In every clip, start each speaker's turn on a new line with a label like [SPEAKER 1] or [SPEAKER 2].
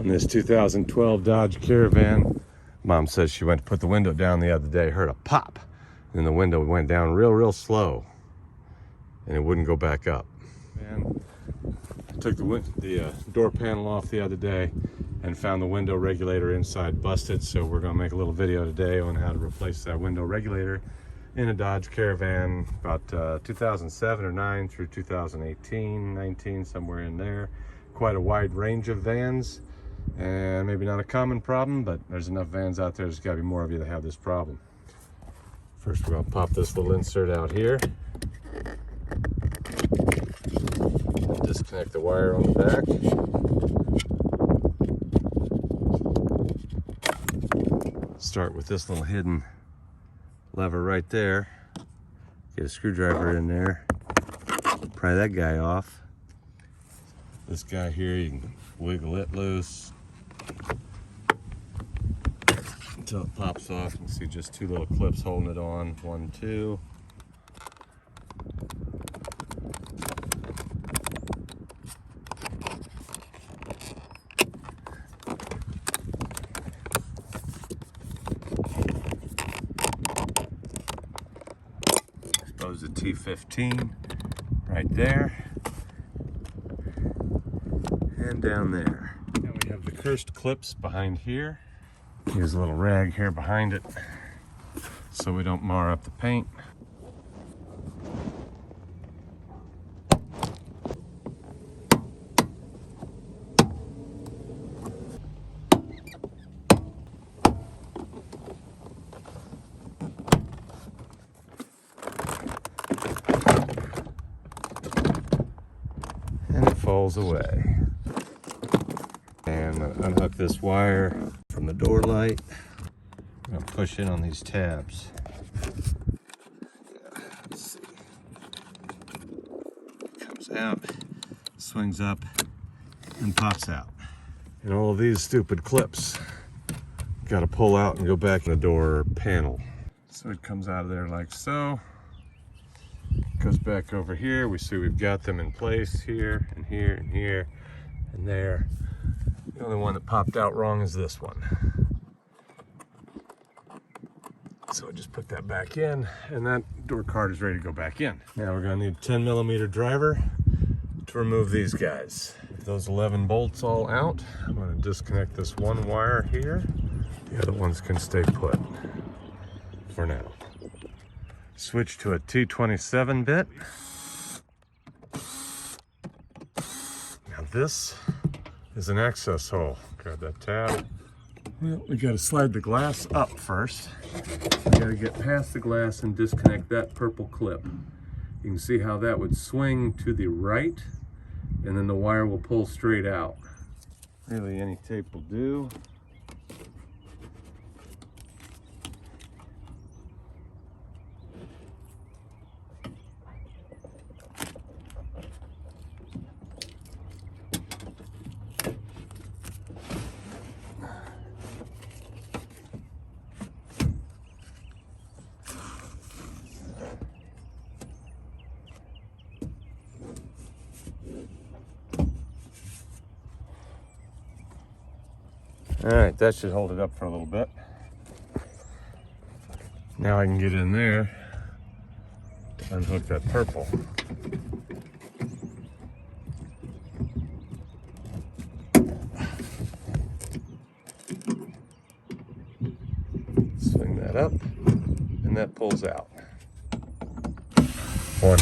[SPEAKER 1] in this 2012 Dodge Caravan. Mom says she went to put the window down the other day, heard a pop, and the window went down real slow, and it wouldn't go back up. And I took the door panel off the other day and found the window regulator inside busted, so we're going to make a little video today on how to replace that window regulator in a Dodge Caravan, about 2007 or 9 through 2018, 19, somewhere in there. Quite a wide range of vans, and maybe not a common problem, but there's enough vans out there, there's got to be more of you that have this problem. First, we're going to pop this little insert out here. Disconnect the wire on the back. Start with this little hidden lever right there. Get a screwdriver in there. Pry that guy off. This guy here, you can wiggle it loose until it pops off. You can see just two little clips holding it on. 1, 2. Expose the T15 right there. And down there. And we have the cursed clips behind here. Here's a little rag here behind it so we don't mar up the paint. And it falls away. And I'm gonna unhook this wire from the door light. I'm gonna push in on these tabs. Yeah, let's see. Comes out, swings up, and pops out. And all of these stupid clips gotta pull out and go back in the door panel. So it comes out of there like so. Goes back over here. We see we've got them in place here and here and here and there. The only one that popped out wrong is this one. So just put that back in, and that door card is ready to go back in. Now we're gonna need a 10mm driver to remove these guys. With those 11 bolts all out, I'm gonna disconnect this one wire here. The other ones can stay put for now. Switch to a T27 bit. Now this is an access hole. Grab that tab. Well, we gotta slide the glass up first. We gotta get past the glass and disconnect that purple clip. You can see how that would swing to the right, and then the wire will pull straight out. Really, any tape will do. All right, that should hold it up for a little bit. Now I can get in there, unhook that purple. Swing that up, and that pulls out. 1,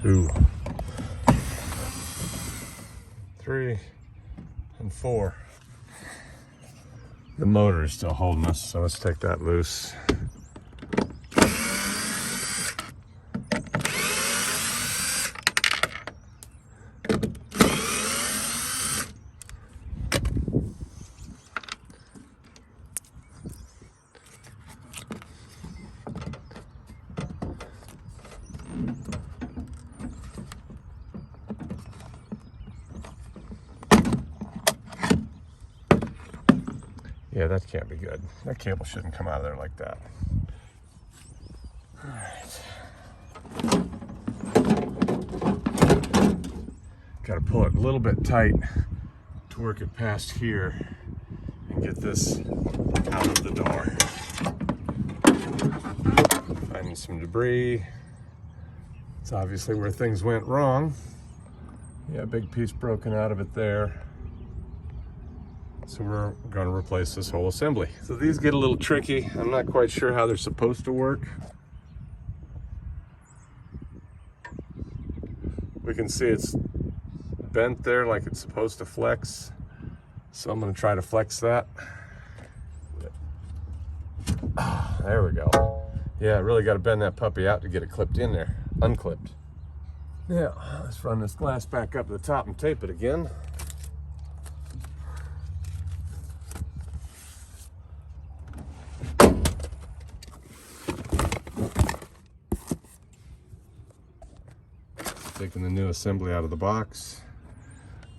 [SPEAKER 1] 2, 3, and 4. The motor is still holding us, so let's take that loose. Yeah, that can't be good. That cable shouldn't come out of there like that. All right. Got to pull it a little bit tight to work it past here and get this out of the door. Finding some debris. It's obviously where things went wrong. Yeah, a big piece broken out of it there. So we're going to replace this whole assembly. So these get a little tricky. I'm not quite sure how they're supposed to work. We can see it's bent there like it's supposed to flex. So I'm going to try to flex that. There we go. Yeah, really got to bend that puppy out to get it clipped in there, unclipped. Now, let's run this glass back up to the top and tape it again. Taking the new assembly out of the box.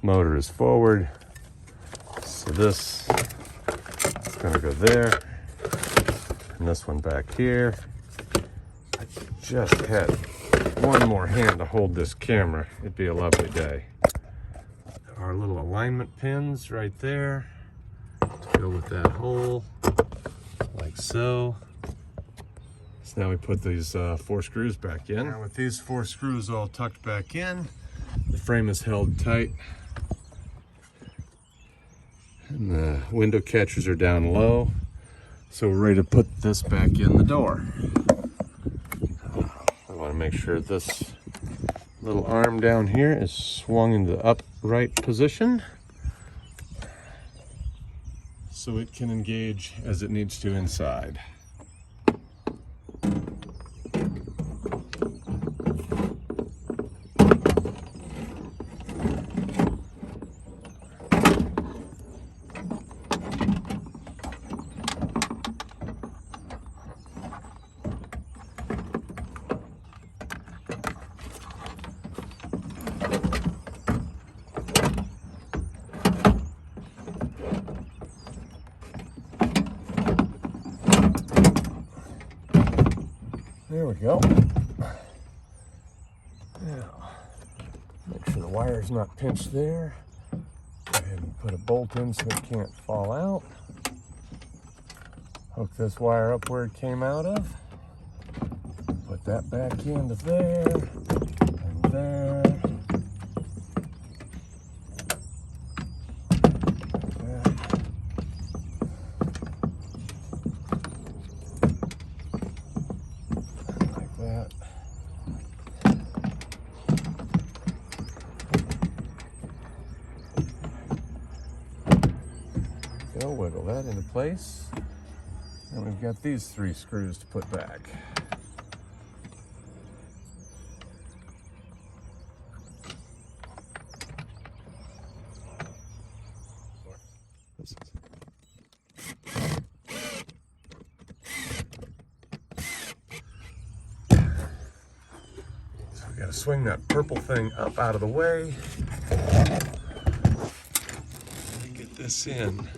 [SPEAKER 1] Motor is forward. So this is going to go there. And this one back here. I just had one more hand to hold this camera. It'd be a lovely day. Our little alignment pins right there to go with that hole, like so. So now we put these 4 screws back in. Now with these 4 screws all tucked back in, the frame is held tight. And the window catchers are down low. So we're ready to put this back in the door. I want to make sure this little arm down here is swung into the upright position so it can engage as it needs to inside. There we go. Now, make sure the wire's not pinched there. Go ahead and put a bolt in so it can't fall out. Hook this wire up where it came out of. Put that back into there and there. Wiggle that into place. And we've got these 3 screws to put back. So we got to swing that purple thing up out of the way. And get this in.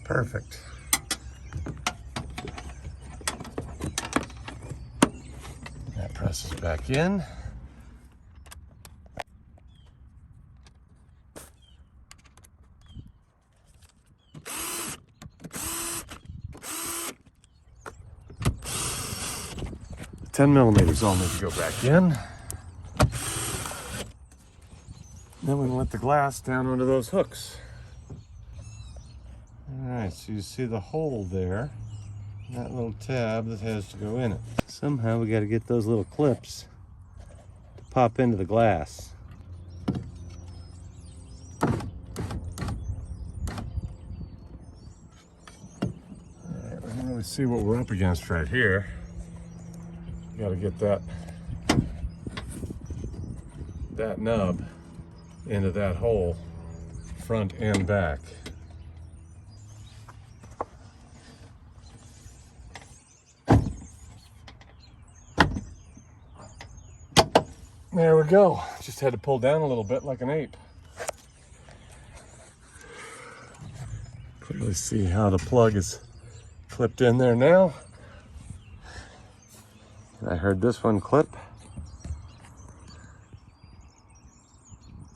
[SPEAKER 1] Perfect. That presses back in. The 10 millimeters all need to go back in. Then we can let the glass down under those hooks. Alright, so you see the hole there, that little tab that has to go in it. Somehow we got to get those little clips to pop into the glass. Alright, we can really see what we're up against right here. Got to get that nub into that hole, front and back. There we go. Just had to pull down a little bit like an ape. Clearly see how the plug is clipped in there now. I heard this one clip.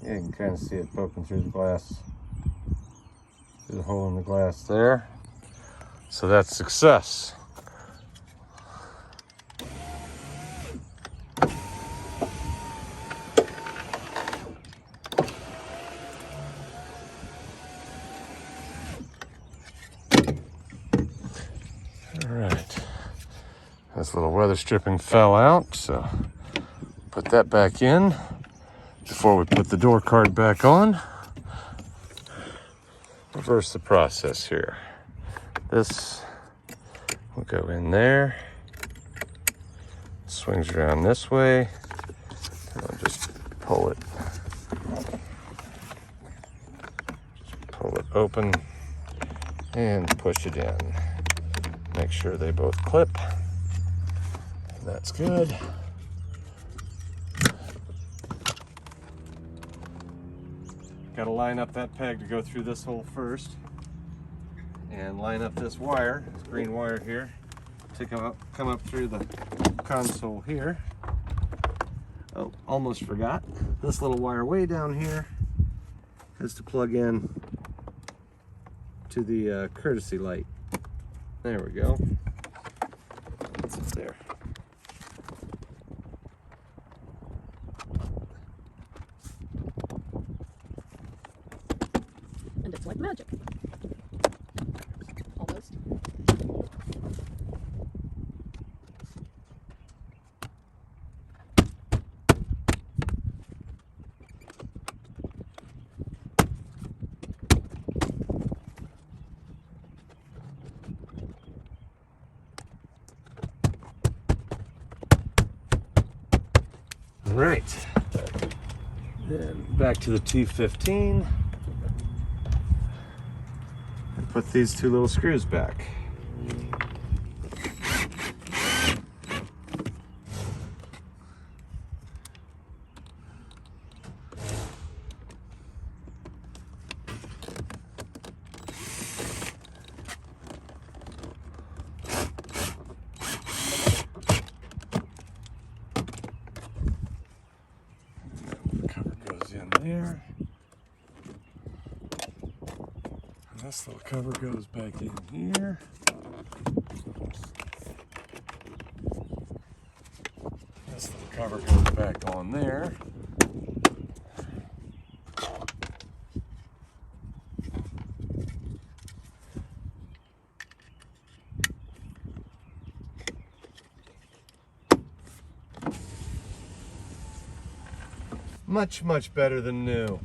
[SPEAKER 1] Yeah, you can kind of see it poking through the glass, through the hole in the glass there. So that's success. All right, this little weather stripping fell out, so put that back in before we put the door card back on. Reverse the process here. This will go in there, swings around this way, and I'll just pull it open and push it in. Make sure they both clip. That's good. Got to line up that peg to go through this hole first, and line up this wire, this green wire here, to come up through the console here. Oh, almost forgot. This little wire way down here is to plug in to the courtesy light. There we go. It's up there.
[SPEAKER 2] And it's like magic. Almost.
[SPEAKER 1] All right. Then back to the T15. And put these two little screws back. There. And this little cover goes back in here. This little cover goes back on there. Much, much better than new.